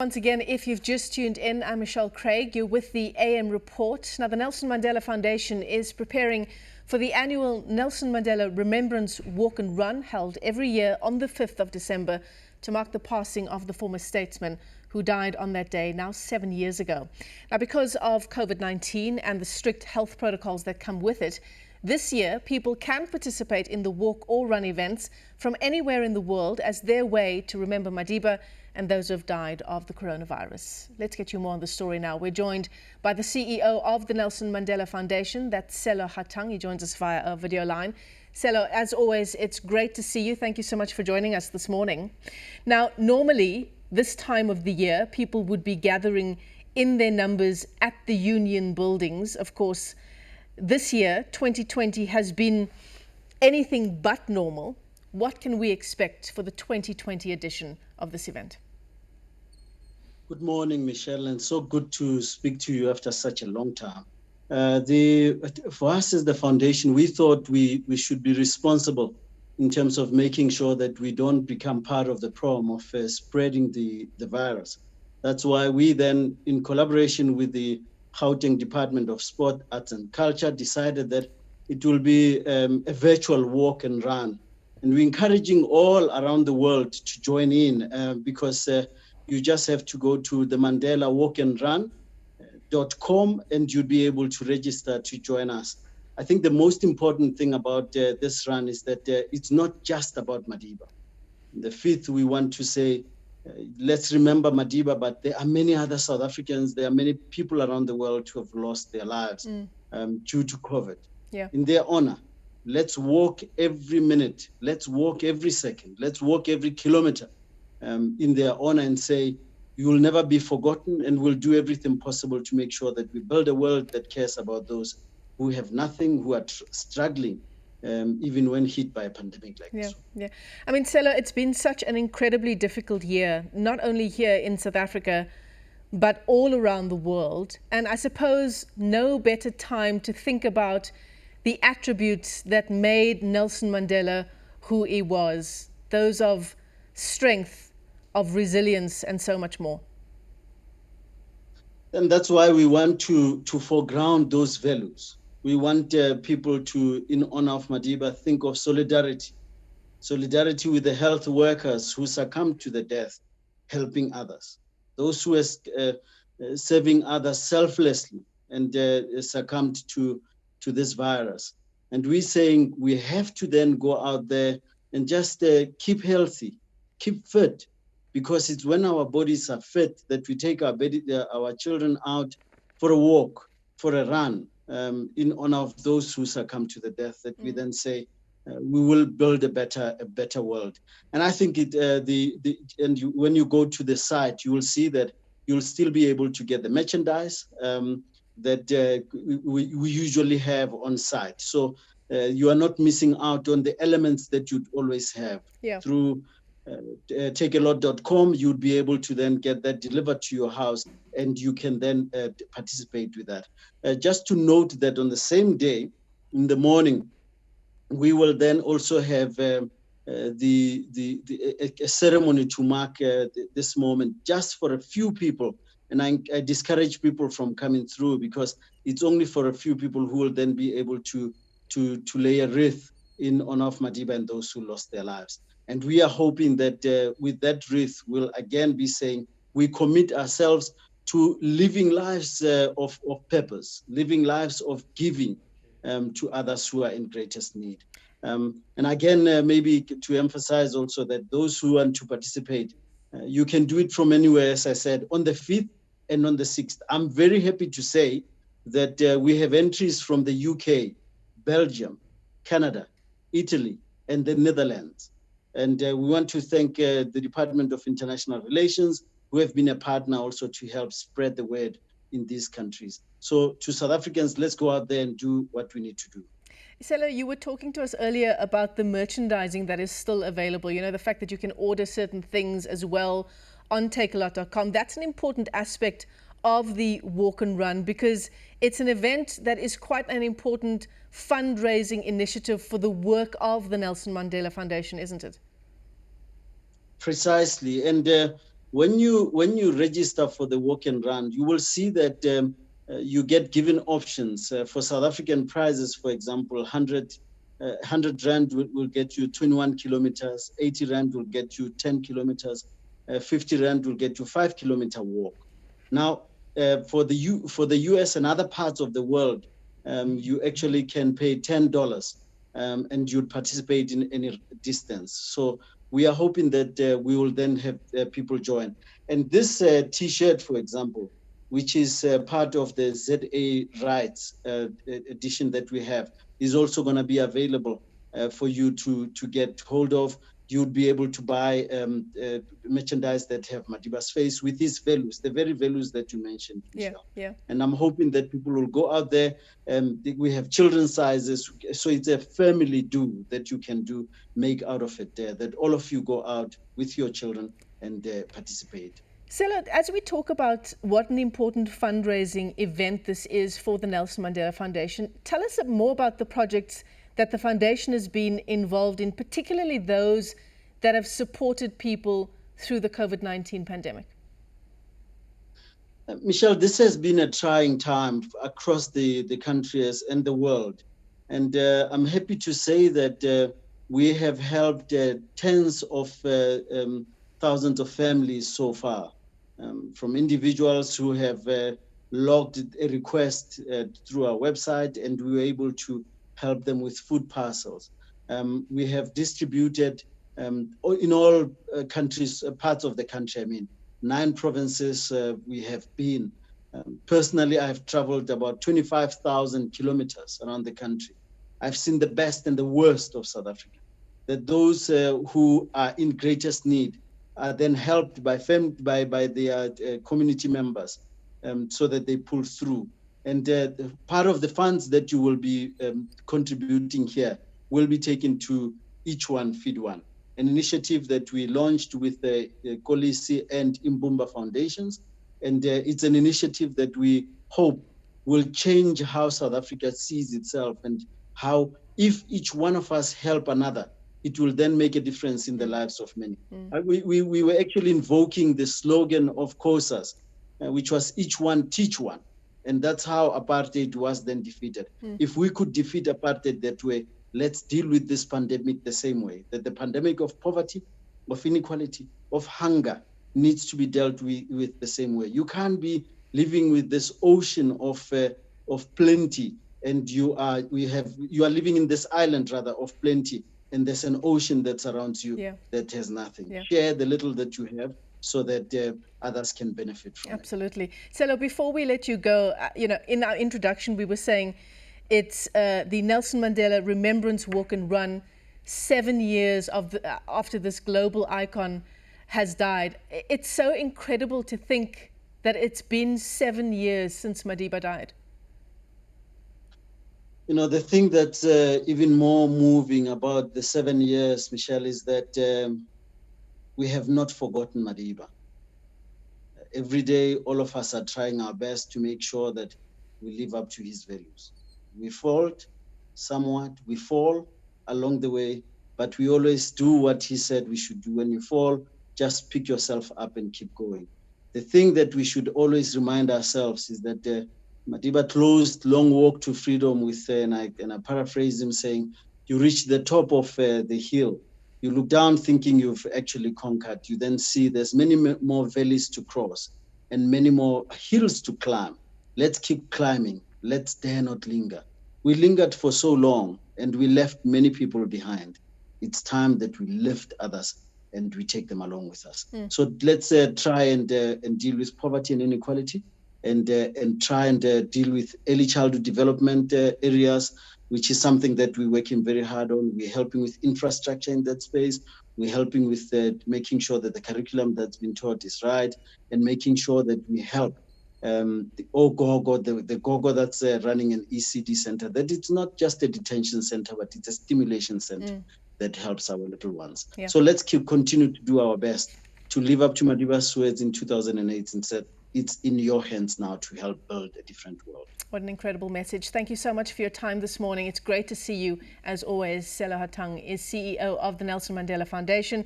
Once again, if you've just tuned in, I'm Michelle Craig. You're with the AM Report. Now, the Nelson Mandela Foundation is preparing for the annual Nelson Mandela Remembrance Walk and Run held every year on the 5th of December to mark the passing of the former statesman who died on that day now 7 years ago. Now, because of COVID-19 and the strict health protocols that come with it, this year, people can participate in the walk or run events from anywhere in the world as their way to remember Madiba and those who have died of the coronavirus. Let's get you more on the story now. We're joined by the CEO of the Nelson Mandela Foundation, that's Sello Hatang. He joins us via a video line. Sello, as always, it's great to see you. Thank you so much for joining us this morning. Now, normally, this time of the year, people would be gathering in their numbers at the union buildings. Of course, this year, 2020, has been anything but normal. What can we expect for the 2020 edition of this event? Good morning, Michelle, and so good to speak to you after such a long time. For us as the foundation, we thought we should be responsible in terms of making sure that we don't become part of the problem of spreading the virus. That's why we then, in collaboration with the Gauteng Department of Sport, Arts and Culture, decided that it will be a virtual walk and run. And we're encouraging all around the world to join in because you just have to go to the Mandela Walk and Run.com and you'll be able to register to join us. I think the most important thing about this run is that it's not just about Madiba. The fifth, we want to say, let's remember Madiba, but there are many other South Africans, there are many people around the world who have lost their lives due to COVID. Yeah. In their honor, let's walk every minute, let's walk every second, let's walk every kilometer in their honor and say, you will never be forgotten, and we'll do everything possible to make sure that we build a world that cares about those who have nothing, who are struggling, even when hit by a pandemic like this. Yeah. I mean, Sello, it's been such an incredibly difficult year, not only here in South Africa, but all around the world. And I suppose no better time to think about the attributes that made Nelson Mandela who he was, those of strength, of resilience, and so much more. And that's why we want to foreground those values. We want people to, in honor of Madiba, think of solidarity. Solidarity with the health workers who succumbed to the death, helping others. Those who are serving others selflessly and succumbed to this virus. And we're saying we have to then go out there and just keep healthy, keep fit, because it's when our bodies are fit that we take our children out for a walk, for a run, in honor of those who succumb to the death, that we then say we will build a better world. And I think when you go to the site, you will see that you'll still be able to get the merchandise that we usually have on site. So you are not missing out on the elements that you'd always have. Yeah. Through takealot.com, you'd be able to then get that delivered to your house, and you can then participate with that. Just to note that on the same day, in the morning, we will then also have a ceremony to mark this moment just for a few people. And I discourage people from coming through because it's only for a few people who will then be able to lay a wreath in honor of Madiba and those who lost their lives. And we are hoping that with that wreath, we'll again be saying we commit ourselves to living lives of purpose, living lives of giving to others who are in greatest need. And again, maybe to emphasize also that those who want to participate, you can do it from anywhere, as I said, on the 5th and on the 6th. I'm very happy to say that we have entries from the UK, Belgium, Canada, Italy, and the Netherlands. And we want to thank the Department of International Relations, who have been a partner also to help spread the word in these countries. So to South Africans, let's go out there and do what we need to do. Sello, you were talking to us earlier about the merchandising that is still available. You know, the fact that you can order certain things as well on takealot.com. That's an important aspect of the walk and run because it's an event that is quite an important fundraising initiative for the work of the Nelson Mandela Foundation, isn't it? Precisely. And when you register for the walk and run, you will see that you get given options for South African prizes. For example, 100 rand will get you 21 kilometers, 80 rand will get you 10 kilometers, 50 rand will get you 5-kilometer walk. Now, for the US and other parts of the world, you actually can pay $10 and you'd participate in any distance. So we are hoping that we will then have people join. And this T-shirt, for example, which is part of the ZA Rights edition that we have, is also going to be available for you to get hold of. You'd be able to buy merchandise that have Madiba's face with his values, the very values that you mentioned, Michelle. Yeah. And I'm hoping that people will go out there. We have children's sizes, so it's a family do that you can make out of it there, that all of you go out with your children and participate. Sello, as we talk about what an important fundraising event this is for the Nelson Mandela Foundation, tell us more about the projects that the foundation has been involved in, particularly those that have supported people through the COVID-19 pandemic. Michelle, this has been a trying time across the countries and the world. And I'm happy to say that we have helped tens of thousands of families so far, from individuals who have logged a request through our website, and we were able to help them with food parcels. We have distributed in all countries, parts of the country, 9 provinces we have been. Personally, I have traveled about 25,000 kilometers around the country. I've seen the best and the worst of South Africa. That those who are in greatest need are then helped by their community members so that they pull through. And part of the funds that you will be contributing here will be taken to Each One, Feed One, an initiative that we launched with the Kolisi and Imbumba Foundations. And it's an initiative that we hope will change how South Africa sees itself, and how, if each one of us help another, it will then make a difference in the lives of many. We were actually invoking the slogan of COSAS, which was each one, teach one. And that's how apartheid was then defeated. If we could defeat apartheid that way, let's deal with this pandemic the same way, that the pandemic of poverty, of inequality, of hunger needs to be dealt with the same way. You can't be living with this ocean of plenty, and you are living in this island rather of plenty, and there's an ocean that surrounds you that has nothing. Share the little that you have so that others can benefit from it. Absolutely. Sello, before we let you go, in our introduction we were saying it's the Nelson Mandela Remembrance Walk and Run, 7 years after this global icon has died. It's so incredible to think that it's been 7 years since Madiba died. The thing that's even more moving about the 7 years, Michelle, is that we have not forgotten Madiba. Every day, all of us are trying our best to make sure that we live up to his values. We fault somewhat, we fall along the way, but we always do what he said we should do. When you fall, just pick yourself up and keep going. The thing that we should always remind ourselves is that Madiba closed Long Walk to Freedom with, and I paraphrase him saying, you reach the top of the hill. You look down thinking you've actually conquered. You then see there's many more valleys to cross and many more hills to climb. Let's keep climbing. Let's dare not linger. We lingered for so long and we left many people behind. It's time that we lift others and we take them along with us. So let's try and deal with poverty and inequality, and try and deal with early childhood development areas, which is something that we're working very hard on. We're helping with infrastructure in that space. We're helping with making sure that the curriculum that's been taught is right, and making sure that we help the Gogo that's running an ECD center, that it's not just a detention center, but it's a stimulation center that helps our little ones. So let's continue to do our best to live up to Madiba's words in 2008 and said, it's in your hands now to help build a different world. What an incredible message. Thank you so much for your time this morning. It's great to see you. As always, Sello Hatang is CEO of the Nelson Mandela Foundation.